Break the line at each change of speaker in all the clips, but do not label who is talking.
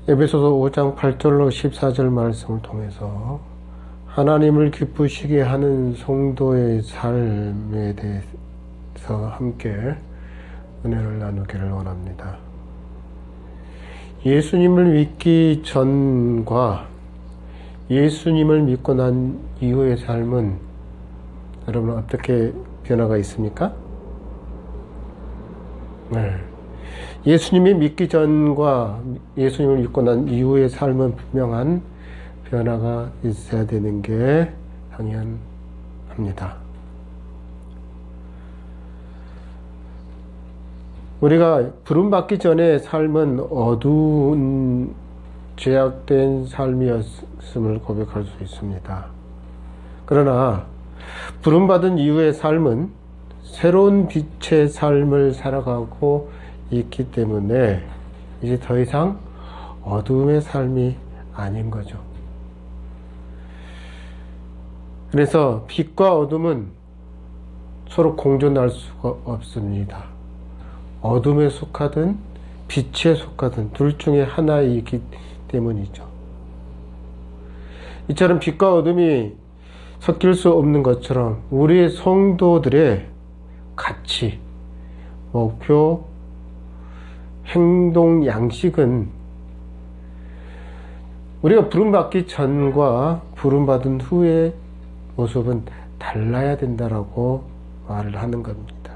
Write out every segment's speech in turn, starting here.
에베소서 5장 8절로 14절 말씀을 통해서 하나님을 기쁘시게 하는 성도의 삶에 대해서 함께 은혜를 나누기를 원합니다. 예수님을 믿기 전과 예수님을 믿고 난 이후의 삶은 여러분 어떻게 변화가 있습니까? 네. 예수님이 믿기 전과 예수님을 믿고 난 이후의 삶은 분명한 변화가 있어야 되는 게 당연합니다. 우리가 부름받기 전의 삶은 어두운 죄악된 삶이었음을 고백할 수 있습니다. 그러나 부름받은 이후의 삶은 새로운 빛의 삶을 살아가고 있기 때문에 이제 더 이상 어두움의 삶이 아닌 거죠. 그래서 빛과 어둠은 서로 공존할 수가 없습니다. 어둠에 속하든 빛에 속하든 둘 중에 하나이기 때문이죠. 이처럼 빛과 어둠이 섞일 수 없는 것처럼 우리의 성도들의 가치, 목표, 행동 양식은 우리가 부름받기 전과 부름받은 후의 모습은 달라야 된다라고 말을 하는 겁니다.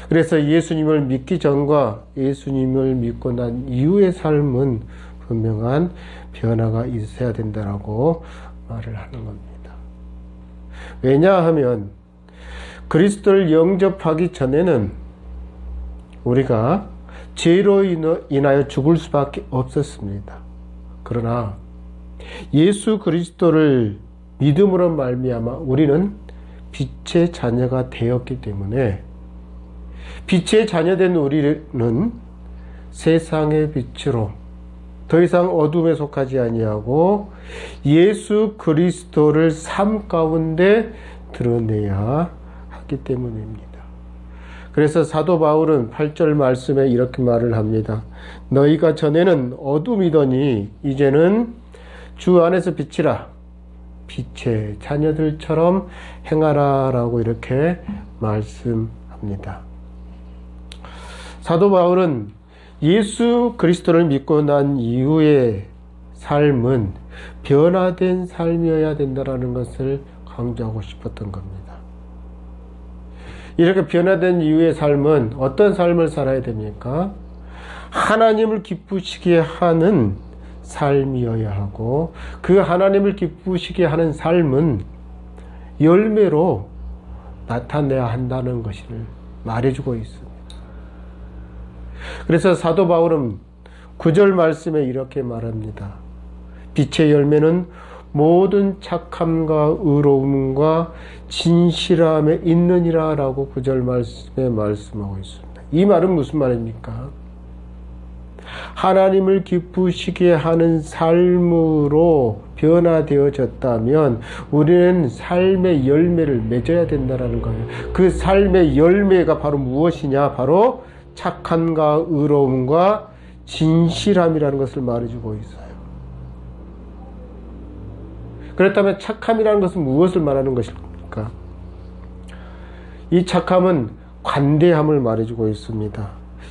그래서 예수님을 믿기 전과 예수님을 믿고 난 이후의 삶은 분명한 변화가 있어야 된다라고 말을 하는 겁니다. 왜냐하면 그리스도를 영접하기 전에는 우리가 죄로 인하여 죽을 수밖에 없었습니다. 그러나 예수 그리스도를 믿음으로 말미암아 우리는 빛의 자녀가 되었기 때문에 빛의 자녀된 우리는 세상의 빛으로 더 이상 어둠에 속하지 아니하고 예수 그리스도를 삶 가운데 드러내야 하기 때문입니다. 그래서 사도 바울은 8절 말씀에 이렇게 말을 합니다. 너희가 전에는 어둠이더니 이제는 주 안에서 빛이라 빛의 자녀들처럼 행하라 라고 이렇게 말씀합니다. 사도 바울은 예수 그리스도를 믿고 난 이후의 삶은 변화된 삶이어야 된다는 것을 강조하고 싶었던 겁니다. 이렇게 변화된 이후의 삶은 어떤 삶을 살아야 됩니까? 하나님을 기쁘시게 하는 삶이어야 하고 그 하나님을 기쁘시게 하는 삶은 열매로 나타내야 한다는 것을 말해주고 있습니다. 그래서 사도 바울은 9절 말씀에 이렇게 말합니다. 빛의 열매는 모든 착함과 의로움과 진실함에 있느니라 라고 9절 말씀에 말씀하고 있습니다. 이 말은 무슨 말입니까? 하나님을 기쁘시게 하는 삶으로 변화되어졌다면 우리는 삶의 열매를 맺어야 된다는 거예요. 그 삶의 열매가 바로 무엇이냐? 바로 착함과 의로움과 진실함이라는 것을 말해주고 있어요. 그렇다면 착함이라는 것은 무엇을 말하는 것일까? 이 착함은 관대함을 말해주고 있습니다.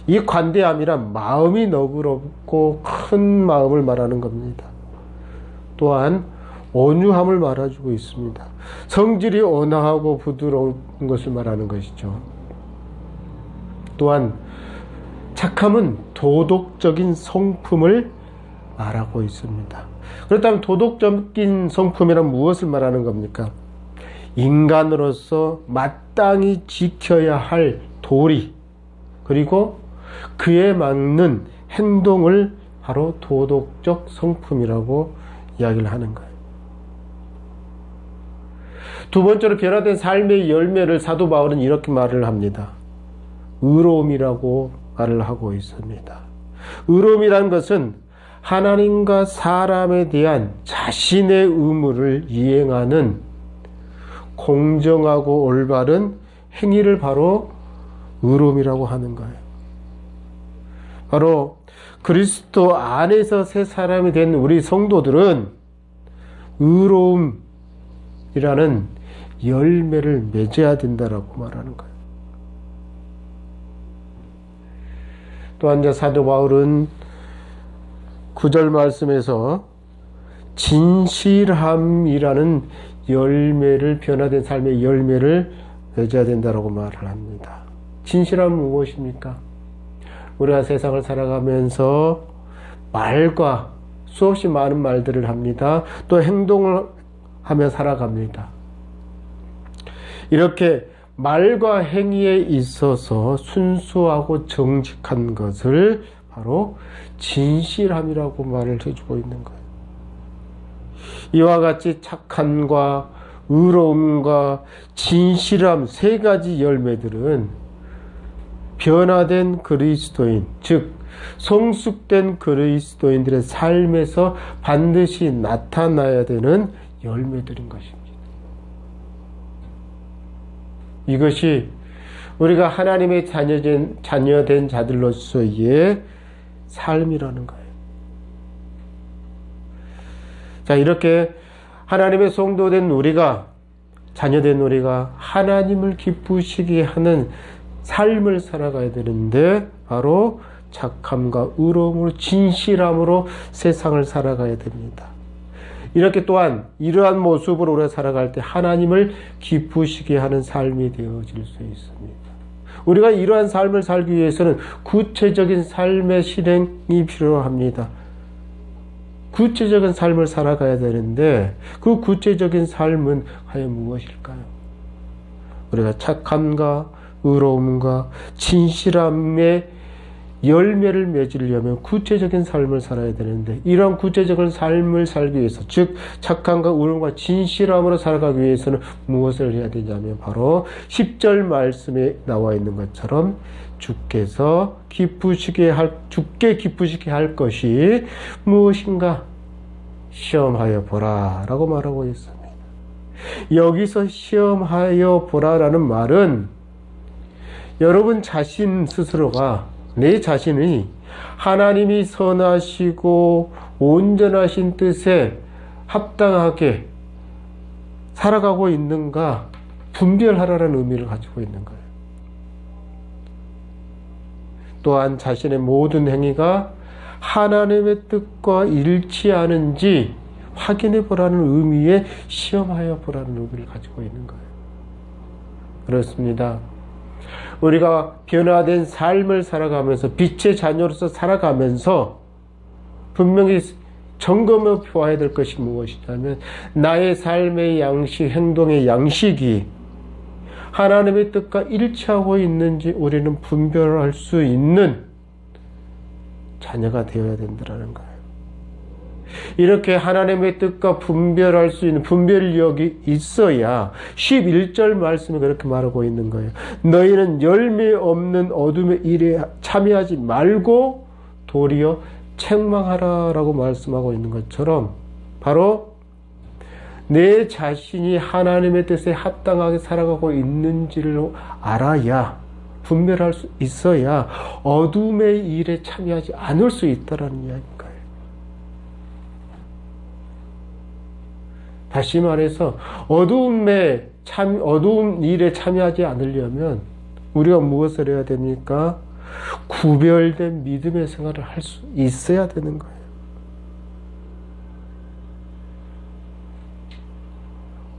이 관대함이란 마음이 너그럽고 큰 마음을 말하는 겁니다. 또한 온유함을 말해주고 있습니다. 성질이 온화하고 부드러운 것을 말하는 것이죠. 또한 착함은 도덕적인 성품을 말하고 있습니다. 그렇다면 도덕적인 성품이란 무엇을 말하는 겁니까? 인간으로서 마땅히 지켜야 할 도리, 그리고 그에 맞는 행동을 바로 도덕적 성품이라고 이야기를 하는 거예요. 두 번째로 변화된 삶의 열매를 사도 바울은 이렇게 말을 합니다. 의로움이라고 말을 하고 있습니다. 의로움이란 것은 하나님과 사람에 대한 자신의 의무를 이행하는 공정하고 올바른 행위를 바로 의로움이라고 하는 거예요. 바로 그리스도 안에서 새 사람이 된 우리 성도들은 의로움이라는 열매를 맺어야 된다라고 말하는 거예요. 또한 사도 바울은 9절 말씀에서 진실함이라는 열매를, 변화된 삶의 열매를 맺어야 된다라고 말을 합니다. 진실함은 무엇입니까? 우리가 세상을 살아가면서 말과 수없이 많은 말들을 합니다. 또 행동을 하며 살아갑니다. 이렇게 말과 행위에 있어서 순수하고 정직한 것을 바로 진실함이라고 말을 해주고 있는 거예요. 이와 같이 착함과 의로움과 진실함 세 가지 열매들은 변화된 그리스도인, 즉 성숙된 그리스도인들의 삶에서 반드시 나타나야 되는 열매들인 것입니다. 이것이 우리가 하나님의 자녀된 자들로서의 삶이라는 거예요. 자, 이렇게 하나님의 성도된 우리가, 자녀된 우리가 하나님을 기쁘시게 하는 삶을 살아가야 되는데 바로 착함과 의로움으로, 진실함으로 세상을 살아가야 됩니다. 이렇게 또한 이러한 모습으로 우리가 살아갈 때 하나님을 기쁘시게 하는 삶이 되어질 수 있습니다. 우리가 이러한 삶을 살기 위해서는 구체적인 삶의 실행이 필요합니다. 구체적인 삶을 살아가야 되는데 그 구체적인 삶은 과연 무엇일까요? 우리가 착함과 의로움과 진실함의 열매를 맺으려면 구체적인 삶을 살아야 되는데, 이런 구체적인 삶을 살기 위해서, 즉 착함과 의로움과 진실함으로 살아가기 위해서는 무엇을 해야 되냐면 바로 10절 말씀에 나와 있는 것처럼 주께 기쁘시게 할 것이 무엇인가 시험하여 보라 라고 말하고 있습니다. 여기서 시험하여 보라라는 말은 여러분 자신 스스로가, 내 자신이 하나님이 선하시고 온전하신 뜻에 합당하게 살아가고 있는가 분별하라는 의미를 가지고 있는 거예요. 또한 자신의 모든 행위가 하나님의 뜻과 일치하는지 확인해 보라는 의미의 시험하여 보라는 의미를 가지고 있는 거예요. 그렇습니다. 우리가 변화된 삶을 살아가면서, 빛의 자녀로서 살아가면서 분명히 점검해 보아야 될 것이 무엇이냐면 나의 삶의 양식, 행동의 양식이 하나님의 뜻과 일치하고 있는지 우리는 분별할 수 있는 자녀가 되어야 된다는 거예요. 이렇게 하나님의 뜻과 분별할 수 있는 분별력이 있어야 11절 말씀이 그렇게 말하고 있는 거예요. 너희는 열매 없는 어둠의 일에 참여하지 말고 도리어 책망하라 라고 말씀하고 있는 것처럼 바로 내 자신이 하나님의 뜻에 합당하게 살아가고 있는지를 알아야, 분별할 수 있어야 어둠의 일에 참여하지 않을 수 있다는 이야기인가요? 다시 말해서 어두운 일에 참여하지 않으려면 우리가 무엇을 해야 됩니까? 구별된 믿음의 생활을 할 수 있어야 되는 거예요.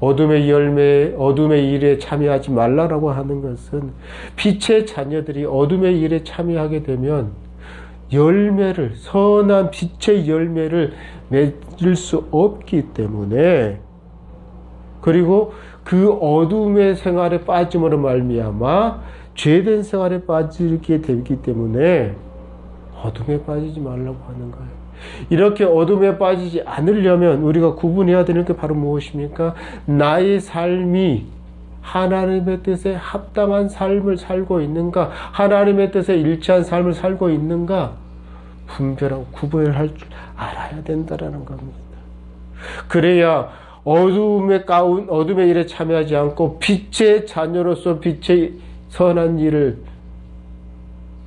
어둠의 열매, 어둠의 일에 참여하지 말라라고 하는 것은 빛의 자녀들이 어둠의 일에 참여하게 되면 열매를, 선한 빛의 열매를 맺을 수 없기 때문에, 그리고 그 어둠의 생활에 빠짐으로 말미암아 죄된 생활에 빠지게 되기 때문에 어둠에 빠지지 말라고 하는 거예요. 이렇게 어둠에 빠지지 않으려면 우리가 구분해야 되는 게 바로 무엇입니까? 나의 삶이 하나님의 뜻에 합당한 삶을 살고 있는가, 하나님의 뜻에 일치한 삶을 살고 있는가 분별하고 구별할 줄 알아야 된다는 겁니다. 그래야 어둠의 일에 참여하지 않고 빛의 자녀로서 빛의 선한 일을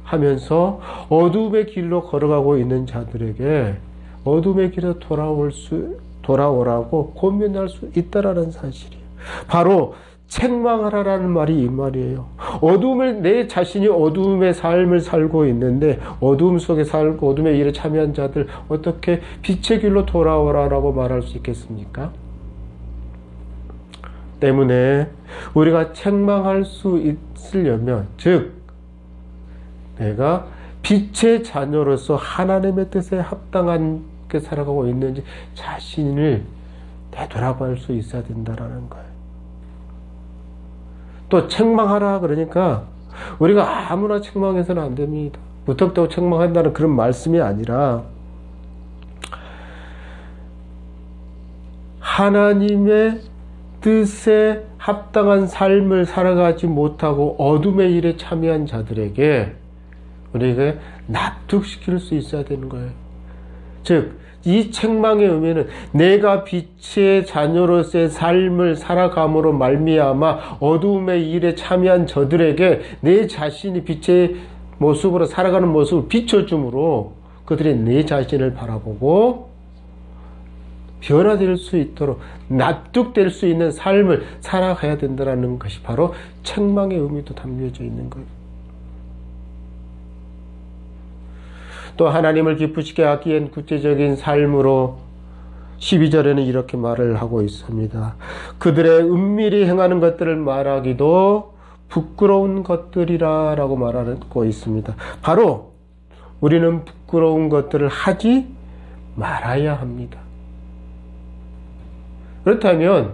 하면서 어둠의 길로 걸어가고 있는 자들에게 어둠의 길에 돌아오라고 권면할 수 있다라는 사실이에요. 바로 책망하라라는 말이 이 말이에요. 내 자신이 어둠의 삶을 살고 있는데 어둠 속에 살고 어둠의 일에 참여한 자들 어떻게 빛의 길로 돌아오라라고 말할 수 있겠습니까? 때문에 우리가 책망할 수 있으려면, 즉 내가 빛의 자녀로서 하나님의 뜻에 합당하게 살아가고 있는지 자신을 되돌아볼 수 있어야 된다라는 거예요. 또 책망하라 그러니까 우리가 아무나 책망해서는 안 됩니다. 무턱대고 책망한다는 그런 말씀이 아니라 하나님의 뜻에 합당한 삶을 살아가지 못하고 어둠의 일에 참여한 자들에게 우리가 납득시킬 수 있어야 되는 거예요. 즉, 이 책망의 의미는 내가 빛의 자녀로서의 삶을 살아감으로 말미암아 어둠의 일에 참여한 저들에게 내 자신이 빛의 모습으로 살아가는 모습을 비춰줌으로 그들이 내 자신을 바라보고 변화될 수 있도록 납득될 수 있는 삶을 살아가야 된다는 것이 바로 책망의 의미도 담겨져 있는 거예요. 또 하나님을 기쁘시게 하기엔 구체적인 삶으로 12절에는 이렇게 말을 하고 있습니다. 그들의 은밀히 행하는 것들을 말하기도 부끄러운 것들이라 라고 말하고 있습니다. 바로 우리는 부끄러운 것들을 하지 말아야 합니다. 그렇다면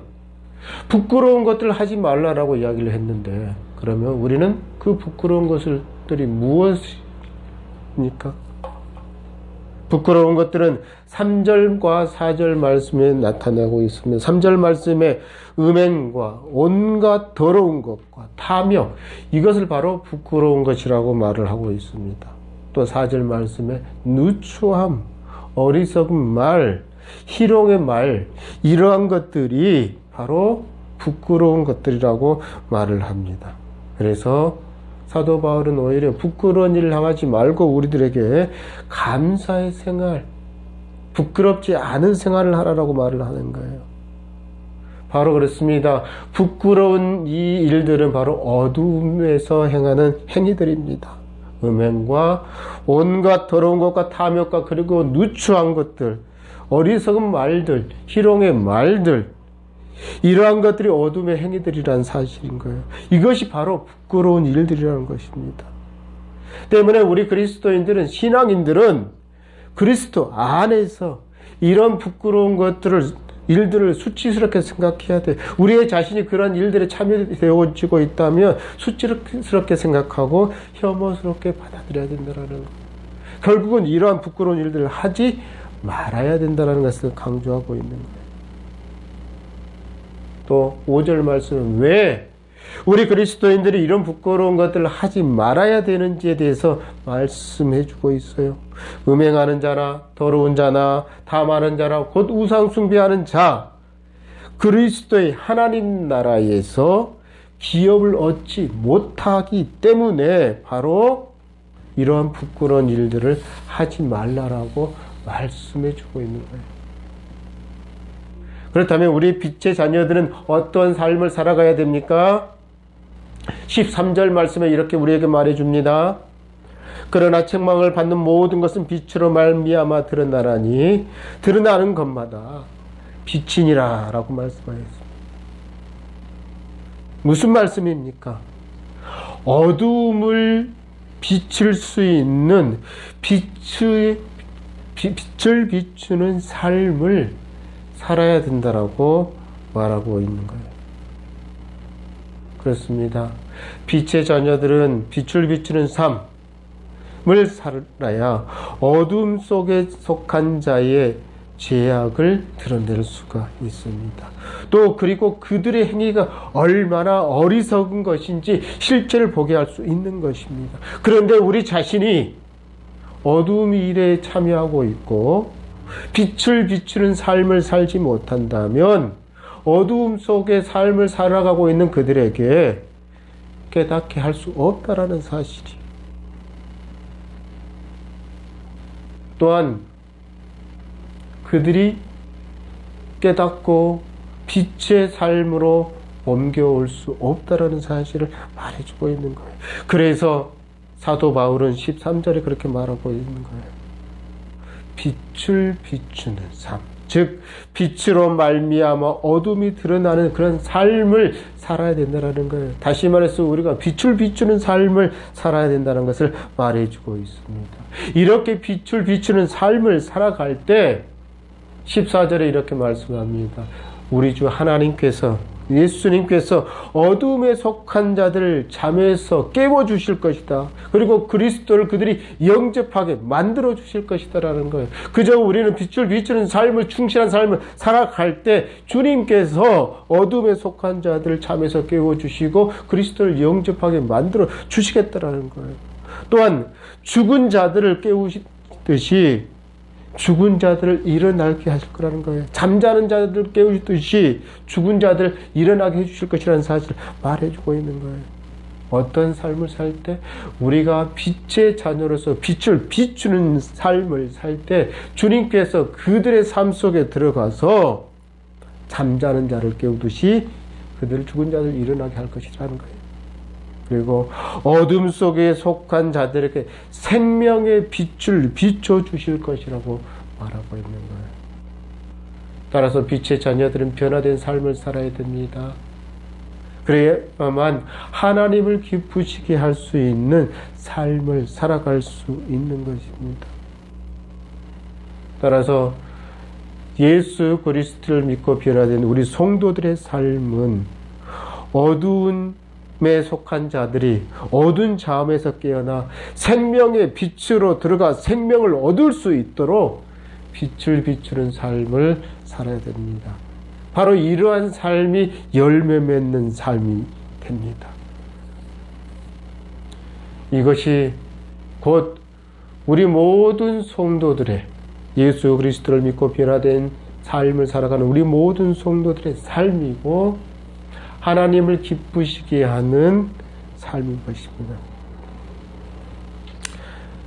부끄러운 것들을 하지 말라라고 이야기를 했는데 그러면 우리는 그 부끄러운 것들이 무엇입니까? 부끄러운 것들은 3절과 4절 말씀에 나타나고 있습니다. 3절 말씀에 음행과 온갖 더러운 것과 탐욕, 이것을 바로 부끄러운 것이라고 말을 하고 있습니다. 또 4절 말씀에 누추함, 어리석은 말, 희롱의 말, 이러한 것들이 바로 부끄러운 것들이라고 말을 합니다. 그래서 사도 바울은 오히려 부끄러운 일을 당하지 말고 우리들에게 감사의 생활, 부끄럽지 않은 생활을 하라고 말을 하는 거예요. 바로 그렇습니다. 부끄러운 이 일들은 바로 어둠에서 행하는 행위들입니다. 음행과 온갖 더러운 것과 탐욕과 그리고 누추한 것들, 어리석은 말들, 희롱의 말들, 이러한 것들이 어둠의 행위들이라는 사실인 거예요. 이것이 바로 부끄러운 일들이라는 것입니다. 때문에 우리 그리스도인들은, 신앙인들은 그리스도 안에서 이런 부끄러운 일들을 수치스럽게 생각해야 돼. 우리의 자신이 그런 일들에 참여되어지고 있다면 수치스럽게 생각하고 혐오스럽게 받아들여야 된다는 거예요. 결국은 이러한 부끄러운 일들을 하지 말아야 된다는 것을 강조하고 있는 거예요. 또 5절 말씀은 왜 우리 그리스도인들이 이런 부끄러운 것들을 하지 말아야 되는지에 대해서 말씀해 주고 있어요. 음행하는 자나 더러운 자나 탐하는 자나 곧 우상 숭배하는 자, 그리스도의 하나님 나라에서 기업을 얻지 못하기 때문에 바로 이러한 부끄러운 일들을 하지 말라라고 말씀해 주고 있는 거예요. 그렇다면 우리 빛의 자녀들은 어떤 삶을 살아가야 됩니까? 13절 말씀에 이렇게 우리에게 말해줍니다. 그러나 책망을 받는 모든 것은 빛으로 말미암아 드러나라니 드러나는 것마다 빛이니라 라고 말씀하셨습니다. 무슨 말씀입니까? 어둠을 비칠 수 있는 빛을 비추는 삶을 살아야 된다라고 말하고 있는 거예요. 그렇습니다. 빛의 자녀들은 빛을 비추는 삶을 살아야 어둠 속에 속한 자의 죄악을 드러낼 수가 있습니다. 또 그리고 그들의 행위가 얼마나 어리석은 것인지 실체를 보게 할 수 있는 것입니다. 그런데 우리 자신이 어둠 일에 참여하고 있고 빛을 비추는 삶을 살지 못한다면 어두움 속에 삶을 살아가고 있는 그들에게 깨닫게 할 수 없다라는 사실이. 또한 그들이 깨닫고 빛의 삶으로 옮겨올 수 없다라는 사실을 말해주고 있는 거예요. 그래서 사도 바울은 13절에 그렇게 말하고 있는 거예요. 빛을 비추는 삶, 즉 빛으로 말미암아 어둠이 드러나는 그런 삶을 살아야 된다는 거예요. 다시 말해서 우리가 빛을 비추는 삶을 살아야 된다는 것을 말해주고 있습니다. 이렇게 빛을 비추는 삶을 살아갈 때 14절에 이렇게 말씀합니다. 우리 주 하나님께서, 예수님께서 어둠에 속한 자들을 잠에서 깨워주실 것이다. 그리고 그리스도를 그들이 영접하게 만들어 주실 것이다라는 거예요. 그저 우리는 빛을 비추는 삶을, 충실한 삶을 살아갈 때 주님께서 어둠에 속한 자들을 잠에서 깨워주시고 그리스도를 영접하게 만들어 주시겠다라는 거예요. 또한 죽은 자들을 깨우시듯이 죽은 자들을 일어나게 하실 거라는 거예요. 잠자는 자들을 깨우시듯이 죽은 자들을 일어나게 해주실 것이라는 사실을 말해주고 있는 거예요. 어떤 삶을 살 때? 우리가 빛의 자녀로서 빛을 비추는 삶을 살 때 주님께서 그들의 삶 속에 들어가서 잠자는 자를 깨우듯이 그들을 죽은 자들을 일어나게 할 것이라는 거예요. 그리고 어둠 속에 속한 자들에게 생명의 빛을 비춰주실 것이라고 말하고 있는 거예요. 따라서 빛의 자녀들은 변화된 삶을 살아야 됩니다. 그래야만 하나님을 기쁘시게 할 수 있는 삶을 살아갈 수 있는 것입니다. 따라서 예수 그리스도를 믿고 변화된 우리 성도들의 삶은 어두운 에 속한 자들이 어두운 잠에서 깨어나 생명의 빛으로 들어가 생명을 얻을 수 있도록 빛을 비추는 삶을 살아야 됩니다. 바로 이러한 삶이 열매 맺는 삶이 됩니다. 이것이 곧 우리 모든 성도들의 예수 그리스도를 믿고 변화된 삶을 살아가는 우리 모든 성도들의 삶이고 하나님을 기쁘시게 하는 삶인 것입니다.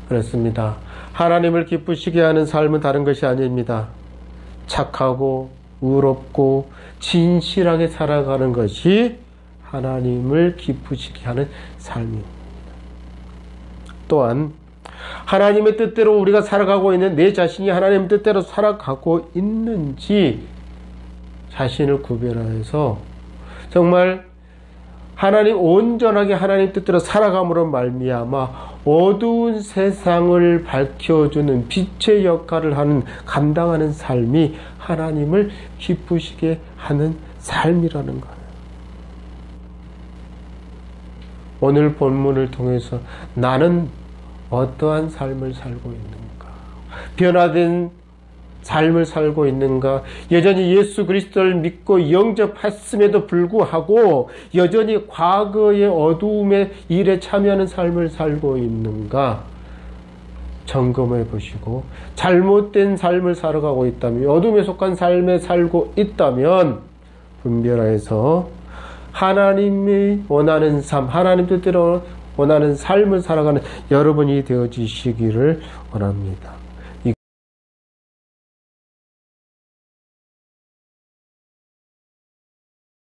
그렇습니다. 하나님을 기쁘시게 하는 삶은 다른 것이 아닙니다. 착하고 의롭고 진실하게 살아가는 것이 하나님을 기쁘시게 하는 삶입니다. 또한 하나님의 뜻대로 우리가 살아가고 있는 내 자신이 하나님의 뜻대로 살아가고 있는지 자신을 구별하여서 정말 하나님 온전하게 하나님 뜻대로 살아감으로 말미암아 어두운 세상을 밝혀주는 빛의 역할을 하는 감당하는 삶이 하나님을 기쁘시게 하는 삶이라는 거예요. 오늘 본문을 통해서 나는 어떠한 삶을 살고 있는가? 변화된 삶을 살고 있는가? 여전히 예수 그리스도를 믿고 영접했음에도 불구하고 여전히 과거의 어두움의 일에 참여하는 삶을 살고 있는가? 점검해 보시고 잘못된 삶을 살아가고 있다면, 어둠에 속한 삶에 살고 있다면 분별해서 하나님이 원하는 삶, 하나님 뜻대로 원하는 삶을 살아가는 여러분이 되어지시기를 원합니다.